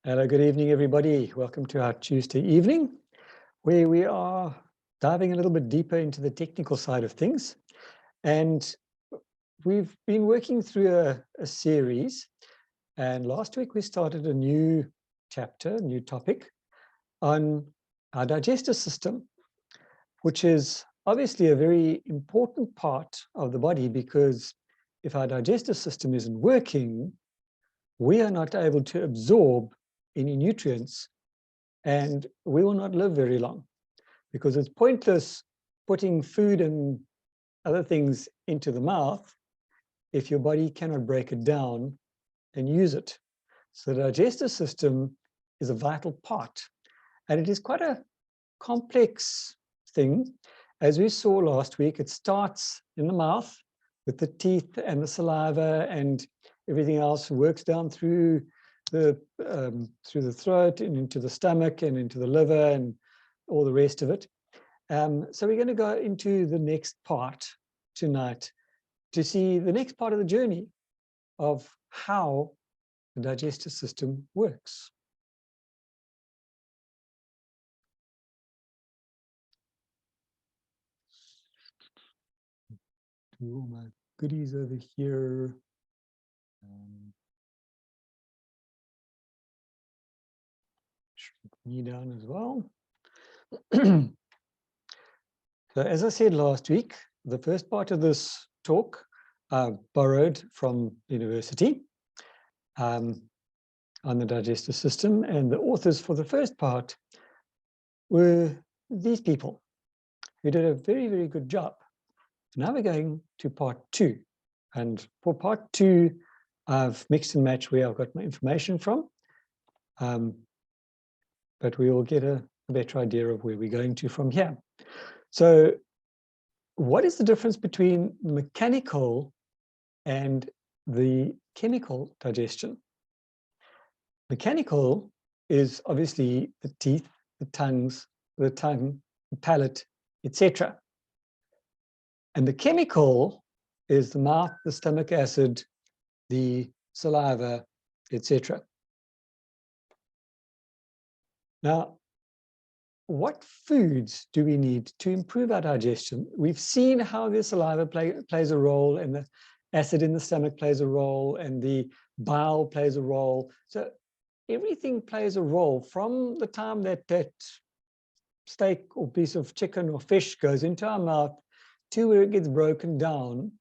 Hello, good evening, everybody. Welcome to our Tuesday evening, where we are diving a little bit deeper into the technical side of things. And we've been working through a series, and last week we started a new chapter, new topic on our digestive system, which is obviously a very important part of the body, because if our digestive system isn't working, we are not able to absorb any nutrients, and we will not live very long, because it's pointless putting food and other things into the mouth if your body cannot break it down and use it. So the digestive system is a vital part, and it is quite a complex thing. As we saw last week, it starts in the mouth with the teeth and the saliva, and everything else works down through the throat and into the stomach and into the liver and all the rest of it. So we're going to go into the next part tonight to see the next part of the journey of how the digestive system works. Do all my goodies over here. Shrink me down as well. So as I said last week, the first part of this talk borrowed from university on the digestive system, and the authors for the first part were these people who did a very, very good job. Now we're going to part two, and for part two, I've mixed and matched where I've got my information from, but we will get a better idea of where we're going to from here. So what is the difference between mechanical and the chemical digestion? Mechanical is obviously the teeth, the tongue, the palate, etc. And the chemical is the mouth, the stomach acid, the saliva, etc. Now, what foods do we need to improve our digestion? We've seen how the saliva plays a role, and the acid in the stomach plays a role, and the bile plays a role. So everything plays a role from the time that that steak or piece of chicken or fish goes into our mouth to where it gets broken down,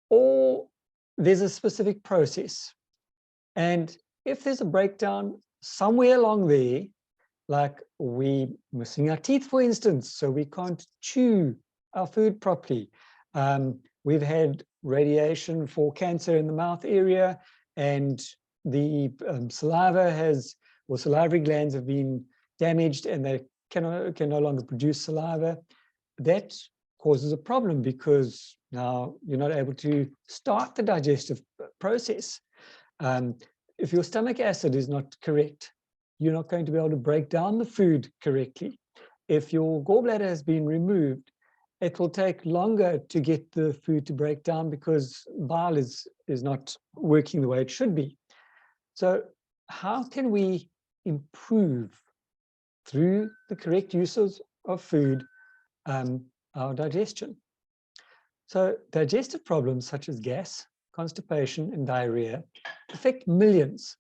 or there's a specific process. And if there's a breakdown somewhere along there, like we missing our teeth, for instance, so we can't chew our food properly. We've had radiation for cancer in the mouth area, and the saliva has, or salivary glands have been damaged, and they can no longer produce saliva. That causes a problem, because now you're not able to start the digestive process. If your stomach acid is not correct, you're not going to be able to break down the food correctly. If your gallbladder has been removed, it will take longer to get the food to break down, because bile is not working the way it should be. So how can we improve, through the correct uses of food, our digestion? So digestive problems such as gas, constipation, and diarrhea affect millions,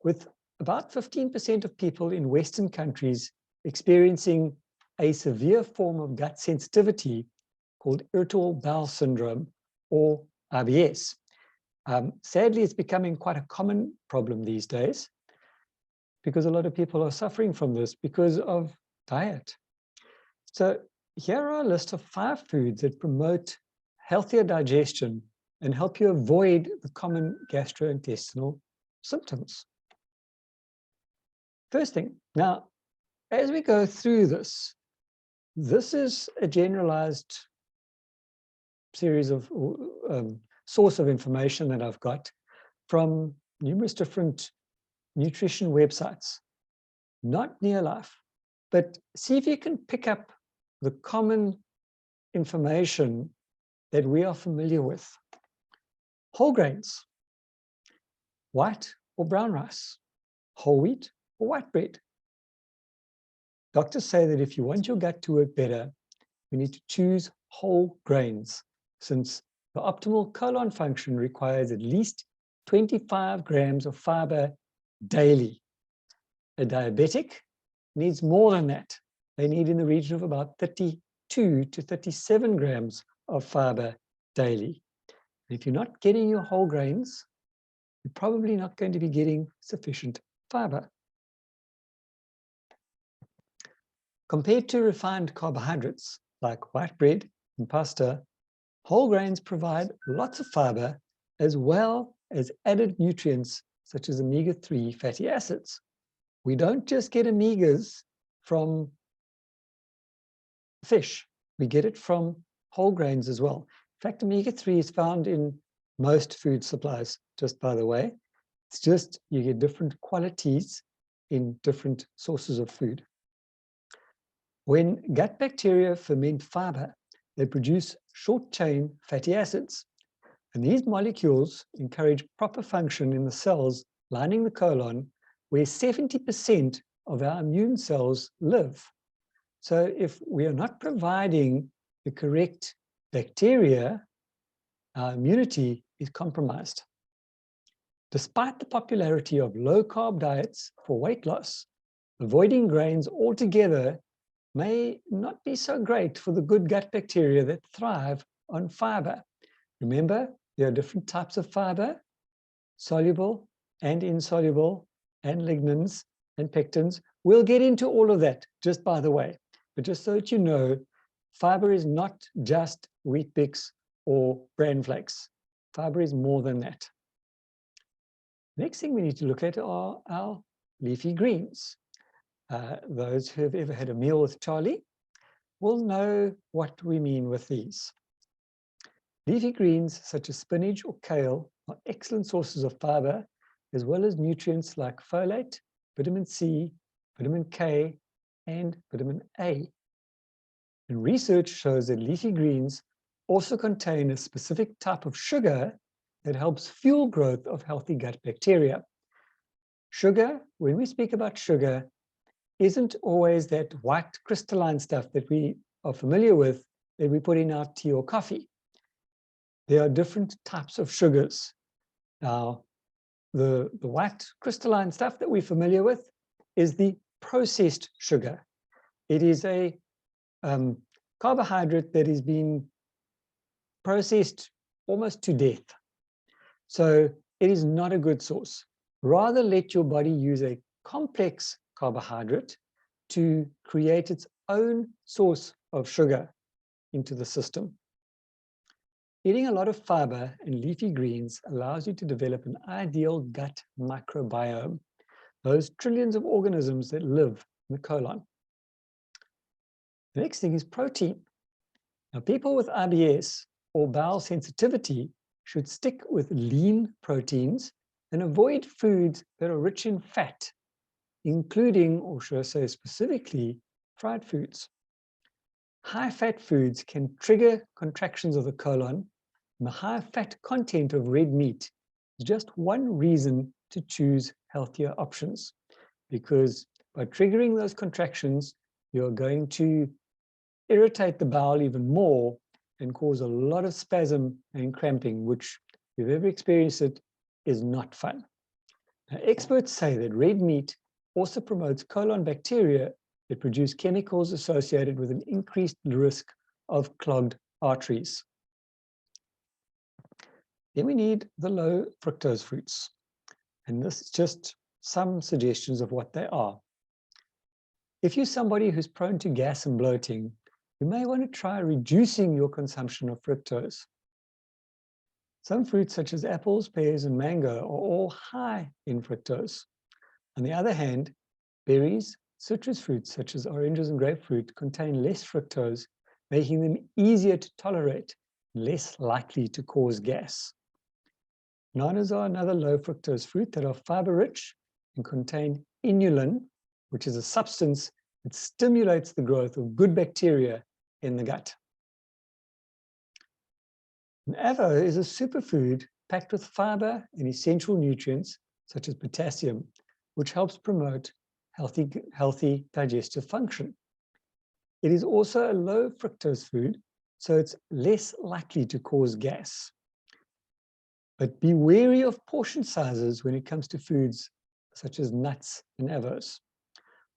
with about 15% of people in Western countries experiencing a severe form of gut sensitivity called irritable bowel syndrome, or IBS. Sadly, it's becoming quite a common problem these days, because a lot of people are suffering from this because of diet. So here are a list of 5 foods that promote healthier digestion and help you avoid the common gastrointestinal symptoms. First thing, now, as we go through this, this is a generalized series of source of information that I've got from numerous different nutrition websites, not near life, but see if you can pick up the common information that we are familiar with. Whole grains, white or brown rice, whole wheat or white bread. Doctors say that if you want your gut to work better, you need to choose whole grains, since the optimal colon function requires at least 25 grams of fiber daily. A diabetic needs more than that. They need in the region of about 32 to 37 grams of fiber daily. And if you're not getting your whole grains, you're probably not going to be getting sufficient fiber. Compared to refined carbohydrates like white bread and pasta, whole grains provide lots of fiber as well as added nutrients such as omega-3 fatty acids. We don't just get omegas from fish, we get it from whole grains as well. In fact, omega-3 is found in most food supplies, just by the way. It's just you get different qualities in different sources of food. When gut bacteria ferment fiber, they produce short-chain fatty acids. And these molecules encourage proper function in the cells lining the colon, where 70% of our immune cells live. So if we are not providing the correct bacteria, our immunity is compromised. Despite the popularity of low-carb diets for weight loss, avoiding grains altogether may not be so great for the good gut bacteria that thrive on fiber. Remember, there are different types of fiber, soluble and insoluble, and lignans and pectins. We'll get into all of that, just by the way. But just so that you know, fiber is not just wheat bix or bran flakes. Fiber is more than that. Next thing we need to look at are our leafy greens. Those who have ever had a meal with Charlie will know what we mean with these. Leafy greens such as spinach or kale are excellent sources of fiber, as well as nutrients like folate, vitamin C, vitamin K, and vitamin A. And research shows that leafy greens also contain a specific type of sugar that helps fuel growth of healthy gut bacteria. Sugar, when we speak about sugar, isn't always that white crystalline stuff that we are familiar with that we put in our tea or coffee. There are different types of sugars. Now, the white crystalline stuff that we're familiar with is the processed sugar. It is a carbohydrate that is being processed almost to death. So it is not a good source. Rather let your body use a complex carbohydrate to create its own source of sugar into the system. Eating a lot of fiber and leafy greens allows you to develop an ideal gut microbiome, those trillions of organisms that live in the colon. The next thing is protein. Now, people with IBS or bowel sensitivity should stick with lean proteins and avoid foods that are rich in fat, including, or should I say specifically, fried foods. High-fat foods can trigger contractions of the colon, and the high-fat content of red meat is just one reason to choose healthier options, because by triggering those contractions, you're going to irritate the bowel even more and cause a lot of spasm and cramping, which, if you've ever experienced it, is not fun. Now, experts say that red meat also promotes colon bacteria that produce chemicals associated with an increased risk of clogged arteries. Then we need the low fructose fruits. And this is just some suggestions of what they are. If you're somebody who's prone to gas and bloating, you may want to try reducing your consumption of fructose. Some fruits such as apples, pears, and mango are all high in fructose. On the other hand, berries, citrus fruits such as oranges and grapefruit contain less fructose, making them easier to tolerate and less likely to cause gas. Bananas are another low fructose fruit that are fiber-rich and contain inulin, which is a substance that stimulates the growth of good bacteria in the gut. And avo is a superfood packed with fiber and essential nutrients such as potassium, which helps promote healthy digestive function. It is also a low fructose food, so it's less likely to cause gas. But be wary of portion sizes when it comes to foods such as nuts and avos.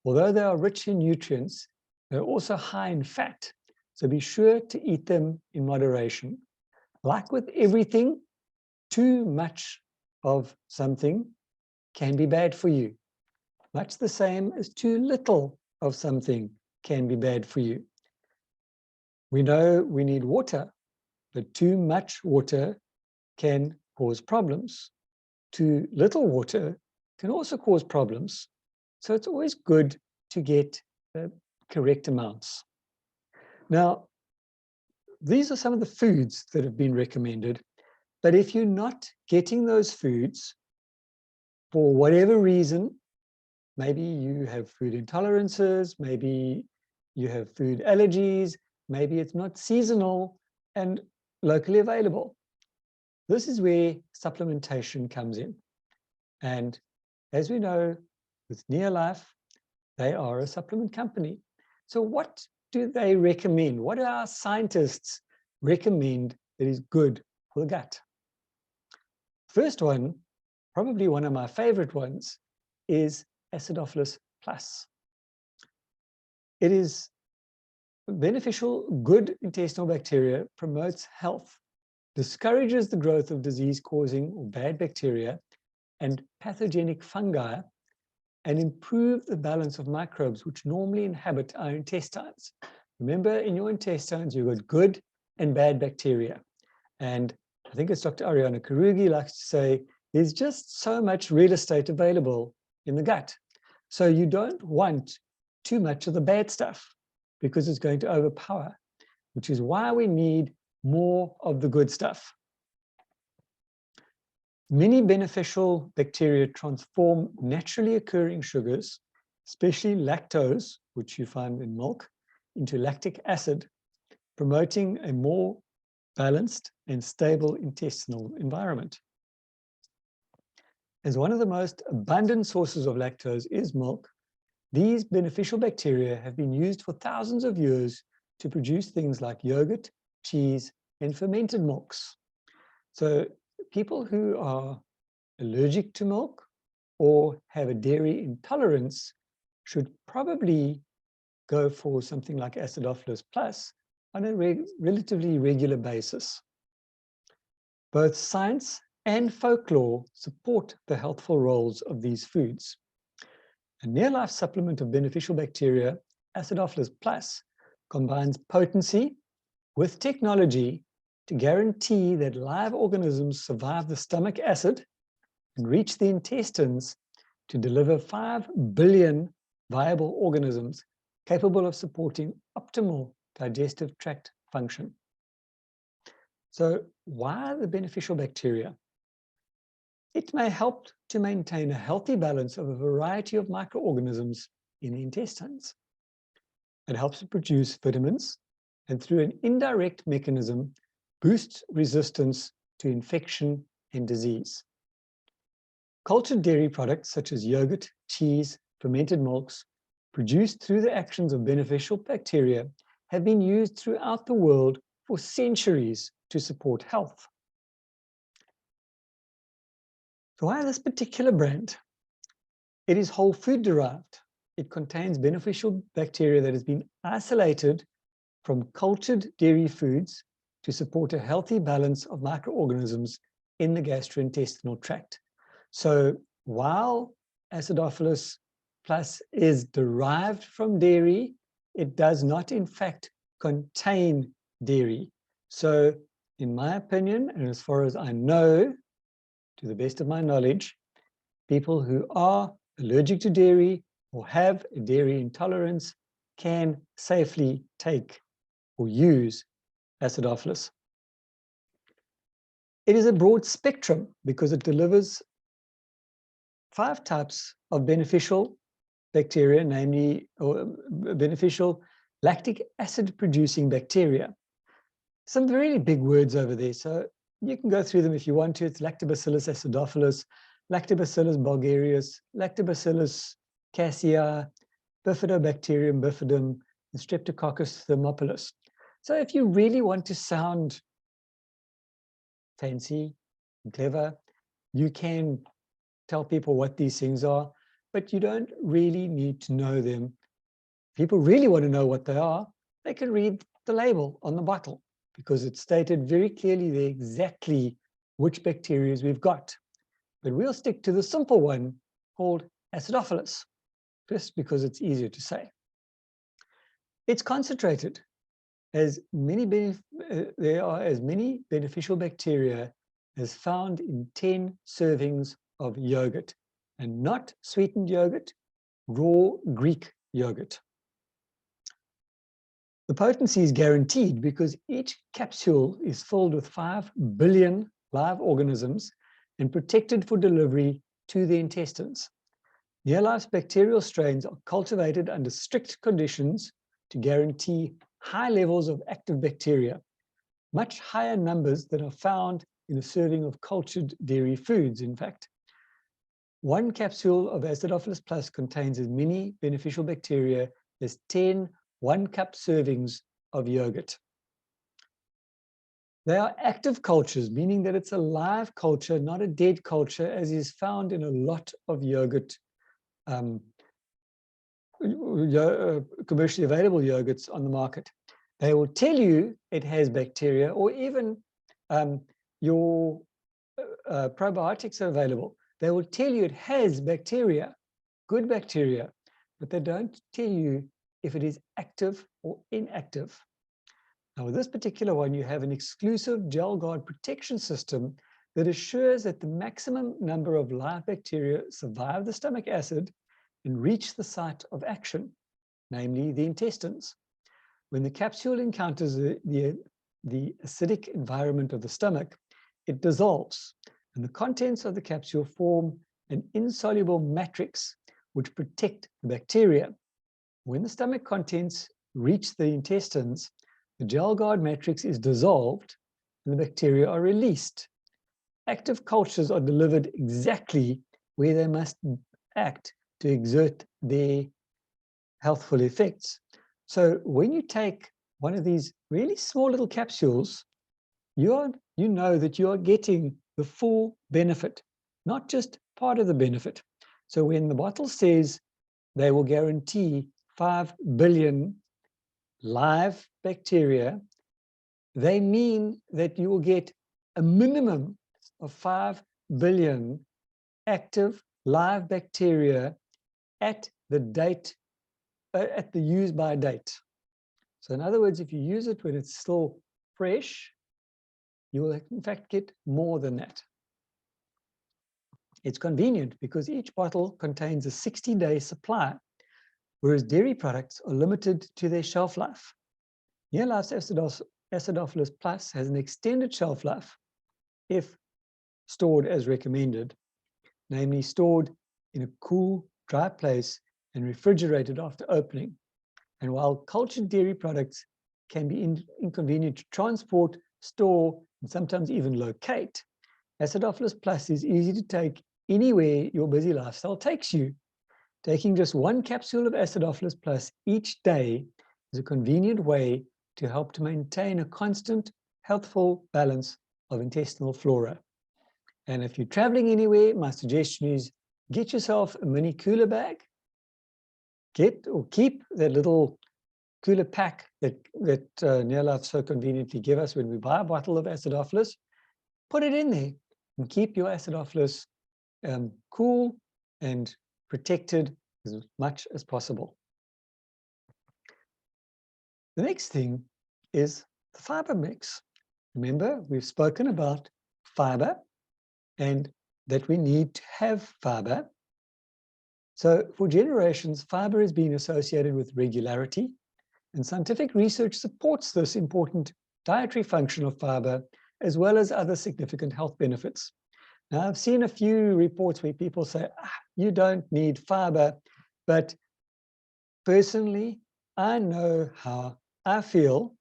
Although they are rich in nutrients, they're also high in fat, so be sure to eat them in moderation. Like with everything, too much of something can be bad for you. Much the same as too little of something can be bad for you. We know we need water, but too much water can cause problems. Too little water can also cause problems. So it's always good to get the correct amounts. Now, these are some of the foods that have been recommended, but if you're not getting those foods for whatever reason, maybe you have food intolerances, maybe you have food allergies, maybe it's not seasonal and locally available. This is where supplementation comes in. And as we know, with Neolife, they are a supplement company. So what do they recommend? What do our scientists recommend that is good for the gut? First one, probably one of my favorite ones, is Acidophilus Plus. It is beneficial, good intestinal bacteria, promotes health, discourages the growth of disease-causing or bad bacteria and pathogenic fungi, and improve the balance of microbes which normally inhabit our intestines. Remember, in your intestines, you've got good and bad bacteria. And I think it's Dr. Ariana Karugi likes to say, there's just so much real estate available in the gut. So you don't want too much of the bad stuff because it's going to overpower, which is why we need more of the good stuff. Many beneficial bacteria transform naturally occurring sugars, especially lactose, which you find in milk, into lactic acid, promoting a more balanced and stable intestinal environment. As one of the most abundant sources of lactose is milk, these beneficial bacteria have been used for thousands of years to produce things like yogurt, cheese, and fermented milks. So people who are allergic to milk or have a dairy intolerance should probably go for something like Acidophilus Plus on a relatively regular basis. Both science and folklore support the healthful roles of these foods. A near-life supplement of beneficial bacteria, Acidophilus Plus, combines potency with technology to guarantee that live organisms survive the stomach acid and reach the intestines to deliver 5 billion viable organisms capable of supporting optimal digestive tract function. So why the beneficial bacteria? It may help to maintain a healthy balance of a variety of microorganisms in the intestines. It helps to produce vitamins and through an indirect mechanism boosts resistance to infection and disease. Cultured dairy products such as yogurt, cheese, fermented milks, produced through the actions of beneficial bacteria, have been used throughout the world for centuries to support health. So why this particular brand? It is whole food derived. It contains beneficial bacteria that has been isolated from cultured dairy foods to support a healthy balance of microorganisms in the gastrointestinal tract. So while Acidophilus Plus is derived from dairy, it does not in fact contain dairy. So in my opinion, and as far as I know, to the best of my knowledge, people who are allergic to dairy or have a dairy intolerance can safely take or use Acidophilus. It is a broad spectrum because it delivers 5 types of beneficial bacteria, namely beneficial lactic acid producing bacteria. Some really big words over there. So You can go through them if you want to. It's Lactobacillus acidophilus, Lactobacillus bulgarius, Lactobacillus casei, Bifidobacterium bifidum, and Streptococcus thermophilus. So if you really want to sound fancy and clever, you can tell people what these things are, but you don't really need to know them. People really want to know what they are, they can read the label on the bottle, because it's stated very clearly there exactly which bacteria we've got. But we'll stick to the simple one called acidophilus, just because it's easier to say. It's concentrated. There are as many beneficial bacteria as found in 10 servings of yogurt, and not sweetened yogurt, raw Greek yogurt. The potency is guaranteed because each capsule is filled with 5 billion live organisms and protected for delivery to the intestines. Near-life's bacterial strains are cultivated under strict conditions to guarantee high levels of active bacteria, much higher numbers than are found in a serving of cultured dairy foods, in fact. One capsule of Acidophilus Plus contains as many beneficial bacteria as 10 one-cup servings of yogurt. They are active cultures, meaning that it's a live culture, not a dead culture, as is found in a lot of yogurt, commercially available yogurts on the market. They will tell you it has bacteria, or even your probiotics are available. They will tell you it has bacteria, good bacteria, but they don't tell you if it is active or inactive. Now, with this particular one, you have an exclusive gel guard protection system that assures that the maximum number of live bacteria survive the stomach acid and reach the site of action, namely the intestines. When the capsule encounters the acidic environment of the stomach, it dissolves, and the contents of the capsule form an insoluble matrix which protect the bacteria. When the stomach contents reach the intestines, the gel guard matrix is dissolved and the bacteria are released. Active cultures are delivered exactly where they must act to exert their healthful effects. So when you take one of these really small little capsules, you know that you are getting the full benefit, not just part of the benefit. So when the bottle says they will guarantee 5 billion live bacteria, they mean that you will get a minimum of 5 billion active live bacteria at the date, at the use by date. So in other words, if you use it when it's still fresh, you will in fact get more than that. It's convenient because each bottle contains a 60-day supply, whereas dairy products are limited to their shelf life. Near-life's Acidophilus Plus has an extended shelf life if stored as recommended, namely stored in a cool, dry place and refrigerated after opening. And while cultured dairy products can be inconvenient to transport, store, and sometimes even locate, Acidophilus Plus is easy to take anywhere your busy lifestyle takes you. Taking just one capsule of Acidophilus Plus each day is a convenient way to help to maintain a constant, healthful balance of intestinal flora. And if you're traveling anywhere, my suggestion is get yourself a mini cooler bag. Get or keep that little cooler pack that Nearlife so conveniently give us when we buy a bottle of Acidophilus. Put it in there and keep your Acidophilus cool and protected as much as possible. The next thing is the fiber mix. Remember, we've spoken about fiber and that we need to have fiber. So for generations, fiber has been associated with regularity, and scientific research supports this important dietary function of fiber, as well as other significant health benefits. Now, I've seen a few reports where people say, you don't need fiber, but personally, I know how I feel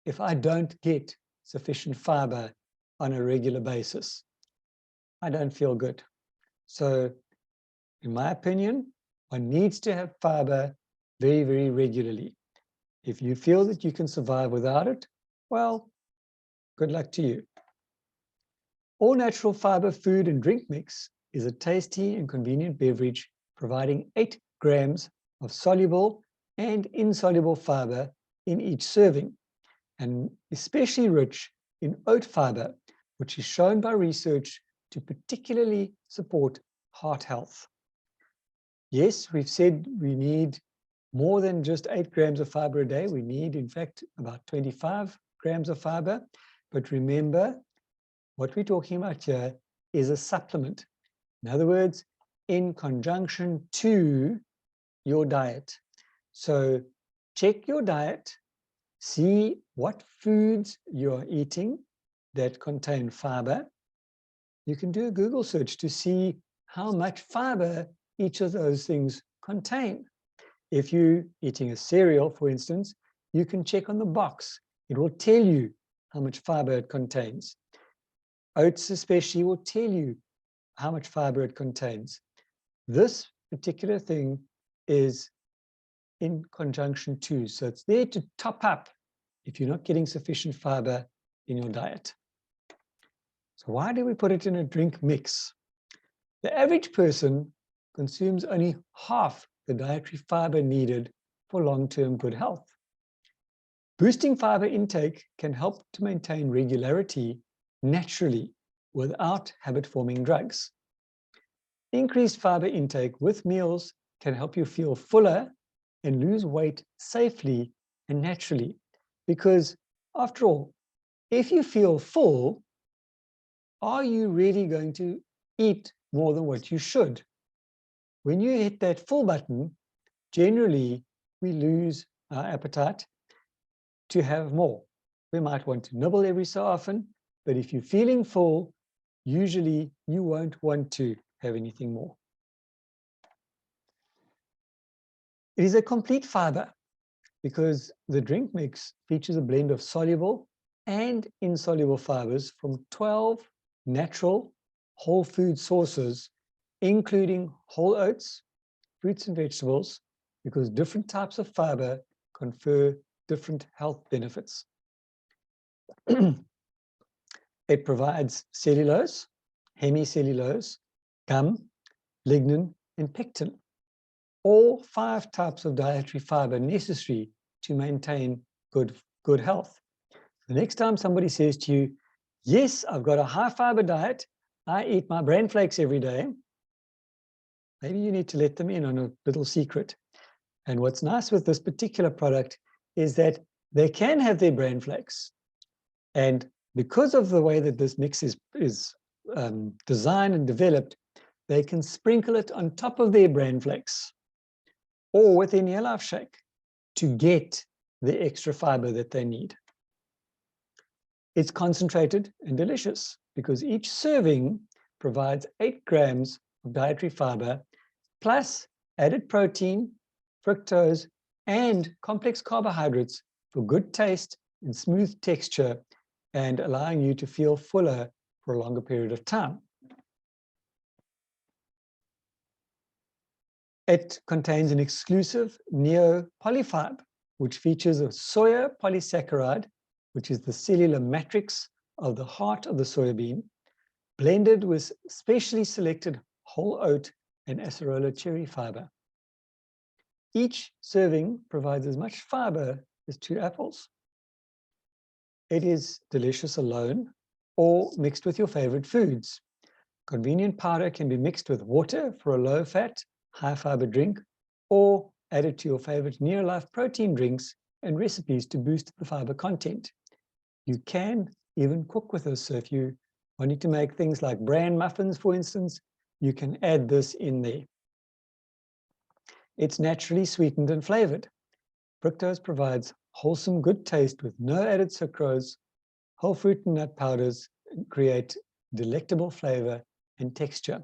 if I don't get sufficient fiber on a regular basis, I don't feel good. So in my opinion, one needs to have fiber very, very regularly. If you feel that you can survive without it, well, good luck to you. All natural fiber food and drink mix is a tasty and convenient beverage providing 8 grams of soluble and insoluble fiber in each serving, and especially rich in oat fiber, which is shown by research to particularly support heart health. Yes, we've said we need more than just 8 grams of fiber a day. We need, in fact, about 25 grams of fiber. But remember, what we're talking about here is a supplement. In other words, in conjunction to your diet. So check your diet, see what foods you're eating that contain fiber. You can do a Google search to see how much fiber each of those things contain. If you're eating a cereal, for instance, you can check on the box. It will tell you how much fiber it contains. Oats especially will tell you how much fiber it contains. This particular thing is in conjunction to, so it's there to top up if you're not getting sufficient fiber in your diet. So why do we put it in a drink mix? The average person consumes only half the dietary fiber needed for long-term good health. Boosting fiber intake can help to maintain regularity naturally without habit-forming drugs. Increased fiber intake with meals can help you feel fuller and lose weight safely and naturally. Because after all, if you feel full, are you really going to eat more than what you should? When you hit that full button, generally we lose our appetite to have more. We might want to nibble every so often, but if you're feeling full, usually you won't want to have anything more. It is a complete fiber because the drink mix features a blend of soluble and insoluble fibers from 12 natural whole food sources, including whole oats, fruits and vegetables, because different types of fiber confer different health benefits. It provides cellulose, hemicellulose, gum, lignin, and pectin, all 5 types of dietary fiber necessary to maintain good health. The next time somebody says to you, yes, I've got a high fiber diet, I eat my bran flakes every day, maybe you need to let them in on a little secret. And what's nice with this particular product is that they can have their bran flakes. And because of the way that this mix is designed and developed, they can sprinkle it on top of their bran flakes or with their Near Life shake to get the extra fiber that they need. It's concentrated and delicious because each serving provides 8 grams of dietary fiber plus added protein, fructose, and complex carbohydrates for good taste and smooth texture and allowing you to feel fuller for a longer period of time. It contains an exclusive neo-polyfibe, which features a soya polysaccharide, which is the cellular matrix of the heart of the soybean, blended with specially selected whole oat and acerola cherry fiber. Each serving provides as much fiber as 2 apples. It is delicious alone or mixed with your favorite foods. Convenient powder can be mixed with water for a low-fat, high-fiber drink, or added to your favorite Near Life protein drinks and recipes to boost the fiber content. You can even cook with this. So if you wanting to make things like bran muffins, for instance, you can add this in there. It's naturally sweetened and flavored. Fructose provides wholesome, good taste with no added sucrose. Whole fruit and nut powders create delectable flavor and texture.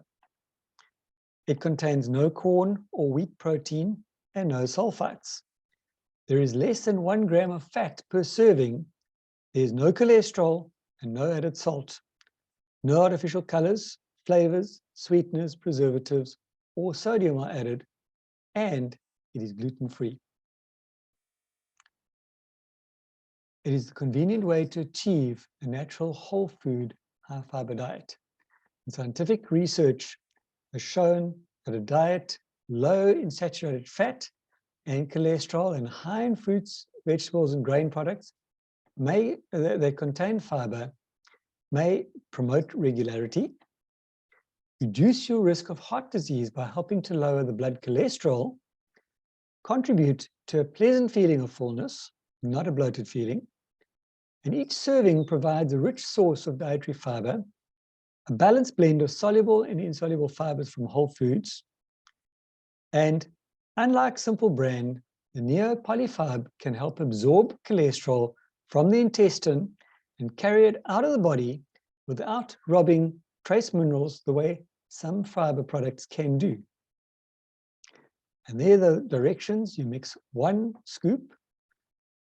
It contains no corn or wheat protein and no sulfites. There is less than 1 gram of fat per serving. There's no cholesterol and no added salt, no artificial colors, flavors, sweeteners, preservatives, or sodium are added, and it is gluten-free. It is the convenient way to achieve a natural whole food, high fiber diet. And scientific research has shown that a diet low in saturated fat and cholesterol and high in fruits, vegetables, and grain products that contain fiber may promote regularity, reduce your risk of heart disease by helping to lower the blood cholesterol, contribute to a pleasant feeling of fullness, not a bloated feeling, and each serving provides a rich source of dietary fiber, a balanced blend of soluble and insoluble fibers from whole foods, and unlike Simple Bran, the Neo Polyfibe can help absorb cholesterol from the intestine and carry it out of the body without robbing trace minerals the way some fiber products can do. And there are the directions. You mix 1 scoop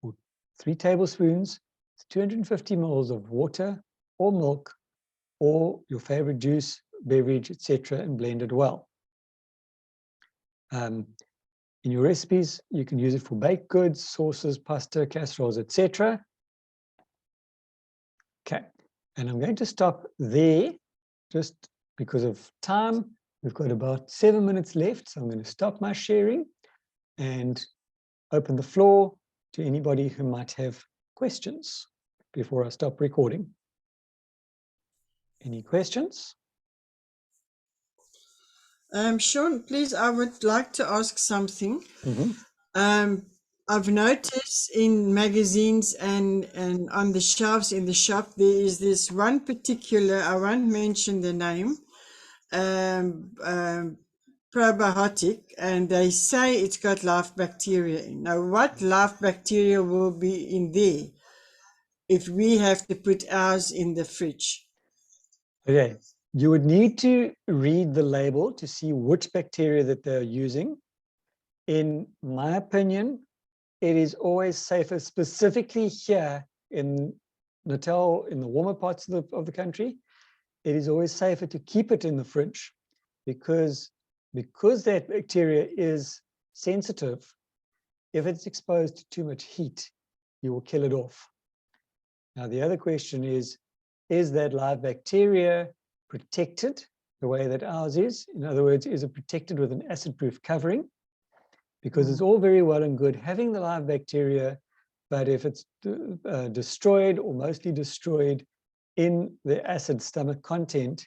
or 3 tablespoons, 250 ml of water or milk or your favorite juice, beverage, etc., and blend it well. In your recipes, you can use it for baked goods, sauces, pasta, casseroles, etc. Okay, and I'm going to stop there just because of time. We've got about 7 minutes left, so I'm going to stop my sharing and open the floor to anybody who might have questions before I stop recording. Any questions? Sean, please, I would like to ask something. I've noticed in magazines and on the shelves in the shop, there is this one particular, I won't mention the name, probiotic, and they say it's got live bacteria in. Now, what live bacteria will be in there if we have to put ours in the fridge? Okay, you would need to read the label to see which bacteria that they're using. In my opinion, it is always safer, specifically here in Natal, in the warmer parts of the country, it is always safer to keep it in the fridge because that bacteria is sensitive. If it's exposed to too much heat, you will kill it off. Now, the other question is that live bacteria protected the way that ours is? In other words, is it protected with an acid-proof covering? Because it's all very well and good having the live bacteria, but if it's destroyed or mostly destroyed in the acid stomach content,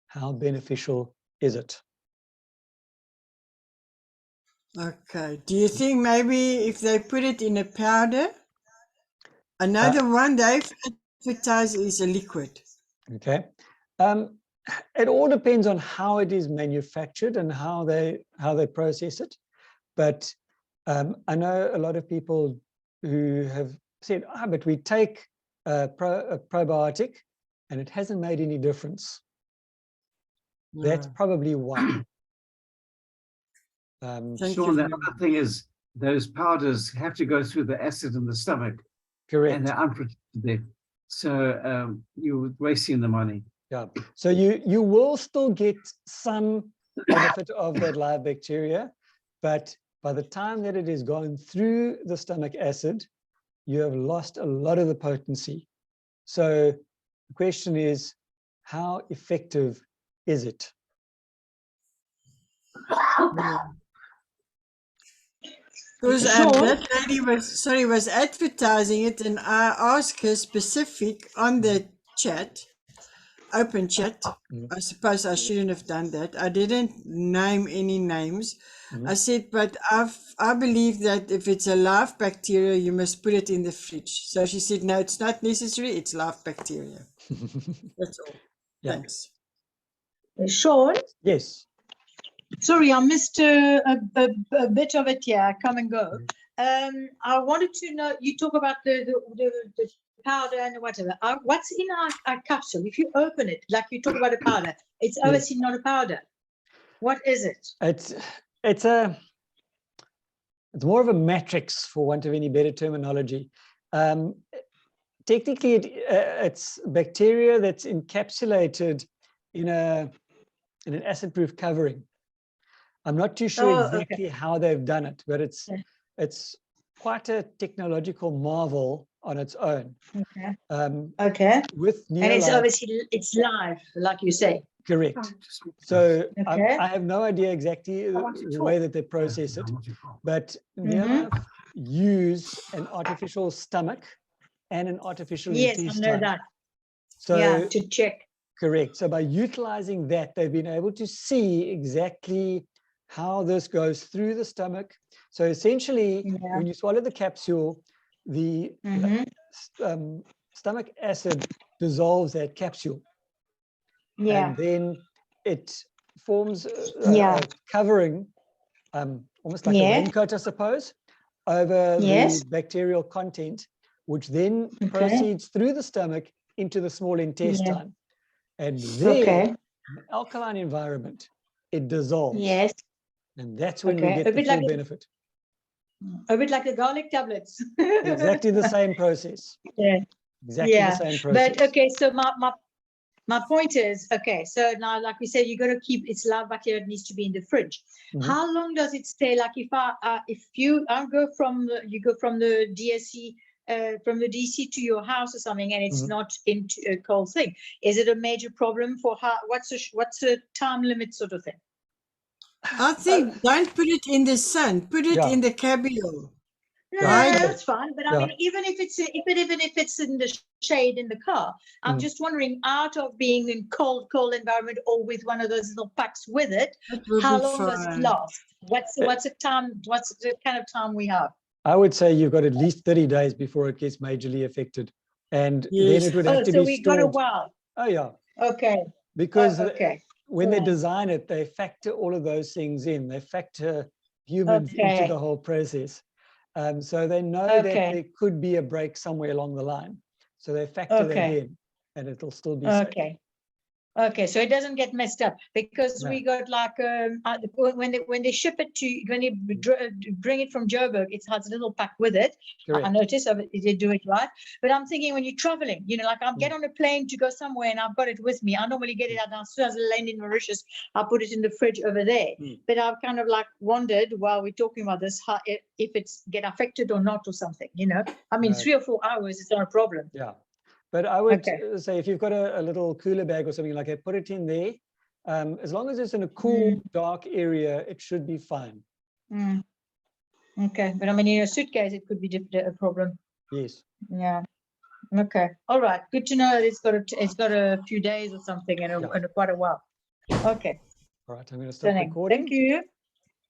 how beneficial is it? Okay. Do you think maybe if they put it in a powder? Another one they've advertised is a liquid. Okay. It all depends on how it is manufactured and how they process it. But I know a lot of people who have said, but we take a probiotic and it hasn't made any difference. That's probably one. Sean, the other thing is those powders have to go through the acid in the stomach. Correct. And they're unprotected there. So you're wasting the money. Yeah. So you will still get some benefit of that live bacteria, but by the time that it is gone through the stomach acid, you have lost a lot of the potency. So the question is, how effective is it? Because that lady was advertising it, and I asked her specific on the chat, open chat. I suppose I shouldn't have done that. I didn't name any names. I said, but I believe that if it's a live bacteria, you must put it in the fridge. So she said, no, it's not necessary. It's live bacteria. That's all. Yeah. Thanks. Sean? Yes. Sorry, I missed a bit of it here. Come and go. I wanted to know, you talk about the powder and whatever. What's in our capsule? If you open it, like you talk about a powder, it's obviously not a powder. What is it? It's more of a matrix, for want of any better terminology. technically it's bacteria that's encapsulated in an acid-proof covering. I'm not too sure Oh, exactly how they've done it, but Okay. it's quite a technological marvel on its own. Okay. Um, Okay. with And it's Neolife, obviously it's live, like you say. correct. So Okay. I have no idea exactly the way that they process it, but Neolife use an artificial stomach and an artificial Yes, I know intestine. that. So Yeah, to check. correct. So by utilizing that, they've been able to see exactly how this goes through the stomach. So essentially, Yeah. when you swallow the capsule, the stomach acid dissolves that capsule. Yeah. And then it forms Yeah. a covering, almost like a Yeah. raincoat, I suppose, over Yes. the bacterial content, which then Okay. proceeds through the stomach into the small intestine. And then, Okay. in an alkaline environment, it dissolves. Yes. And that's when we Okay. get A the bit full like benefit. a bit like the garlic tablets. Exactly the same process. Yeah. Exactly Yeah. the same process. But okay, so my point is, okay, so now like we said, you got to keep its live bacteria, it needs to be in the fridge. How long does it stay? Like if you go from the DSC from the DC to your house or something, and it's not into a cold thing, is it a major problem for how? What's the time limit sort of thing? I think don't put it in the sun. Put it in the cabinet. No, Right. that's fine. But I mean, even if it's in the shade in the car, I'm just wondering, out of being in cold environment or with one of those little packs with it, how long does it last? What's the time? What's the kind of time we have? I would say you've got at least 30 days before it gets majorly affected. And then it would have to so be we stored. got a while. Oh, yeah. Okay. Because okay. when they design it, they factor all of those things in. They factor humans into the whole process. So they know that there could be a break somewhere along the line. So they factor that in, and it'll still be safe. Okay, so it doesn't get messed up, because we got like when they ship it to, when you bring it from Joburg, it has a little pack with it. Correct. I noticed they do it right, but I'm thinking when you're traveling, like I'll get on a plane to go somewhere and I've got it with me. I normally get it out as soon as I land in Mauritius. I'll put it in the fridge over there. But I've kind of like wondered while we're talking about this, how if it's get affected or not or something. I mean, 3 or 4 hours is not a problem. Yeah. But I would say if you've got a little cooler bag or something like that, put it in there. As long as it's in a cool, dark area, it should be fine. Okay, but I mean, in a suitcase, it could be a problem. Yes. Yeah. Okay. All right. Good to know that it's got a few days or something and quite a while. Okay. All right. I'm going to stop recording. Thank you.